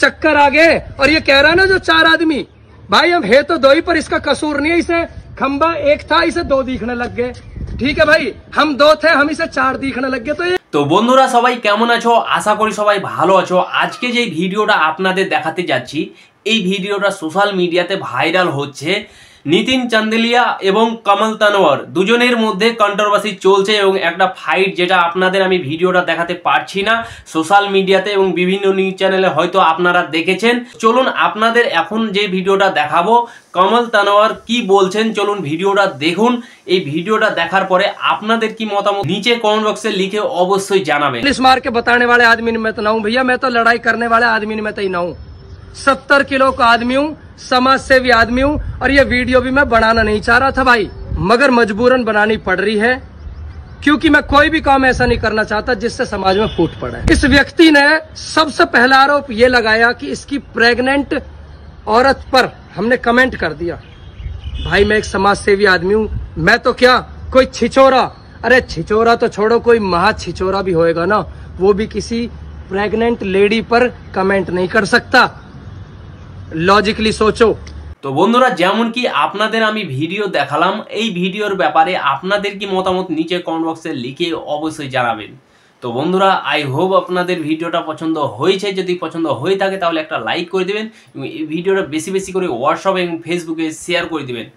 चक्कर आ गए। और ये कह रहा है ना जो 4 आदमी, भाई हम है तो 2 ही, पर इसका कसूर नहीं है। इसे खंबा 1 था, इसे 2 दिखने लग गए। ठीक है भाई, हम 2 थे, हम इसे 4 दिखने लग गए। तो ये তো বন্ধুরা সবাই কেমন আছো? আশা করি সবাই ভালো আছো। আজকে যে ভিডিওটা আপনাদের দেখাতে যাচ্ছি, এই ভিডিওটা সোশ্যাল মিডিয়াতে ভাইরাল হচ্ছে। নিতিন চান্দেলিয়া এবং কমল তানওয়ার দুজনের মধ্যে কন্ট্রোভার্সি চলছে এবং একটা ফাইট, যেটা আপনাদের আমি ভিডিওটা দেখাতে পারছি না সোশ্যাল মিডিয়াতে এবং বিভিন্ন নিউজ চ্যানেলে হয়তো আপনারা দেখেছেন। চলুন আপনাদের এখন যে ভিডিওটা দেখাবো, কমল তানওয়ার কি বলছেন, চলুন ভিডিওটা দেখুন। এই ভিডিওটা দেখার পরে আপনাদের কি মতামত নিচে কমেন্ট বক্সে লিখে অবশ্যই জানাবেন। पुलिस मार के बताने वाले आदमी में तो ना हूँ भैया, मैं तो लड़ाई करने वाले आदमी में तो ही ना हूँ। 70 किलो का आदमी हूँ, समाज सेवी आदमी हूँ। और ये वीडियो भी मैं बनाना नहीं चाह रहा था भाई, मगर मजबूरन बनानी पड़ रही है, क्योंकि मैं कोई भी काम ऐसा नहीं करना चाहता जिससे समाज में फूट पड़े। इस व्यक्ति ने सबसे पहला आरोप ये लगाया कि इसकी प्रेग्नेंट औरत पर हमने कमेंट कर दिया। भाई मैं एक समाज सेवी आदमी हूँ, मैं तो क्या कोई छिचोरा, अरे छिचोरा तो छोड़ो, कोई महा छिचोरा भी होएगा ना, वो भी किसी प्रेग्नेंट लेडी पर कमेंट नहीं कर सकता। लॉजिकली सोचो। তো বন্ধুরা, যেমন কি আপনাদের আমি ভিডিও দেখালাম, এই ভিডিওর ব্যাপারে আপনাদের কি মতামত নিচে কমেন্ট বক্সে লিখে অবশ্যই জানাবেন। তো বন্ধুরা, আই হোপ আপনাদের ভিডিওটা পছন্দ হয়েছে। যদি পছন্দ হয়ে থাকে তাহলে একটা লাইক করে দিবেন এবং এই ভিডিওটা বেশি বেশি করে হোয়াটসঅ্যাপ এবং ফেসবুকে শেয়ার করে দিবেন।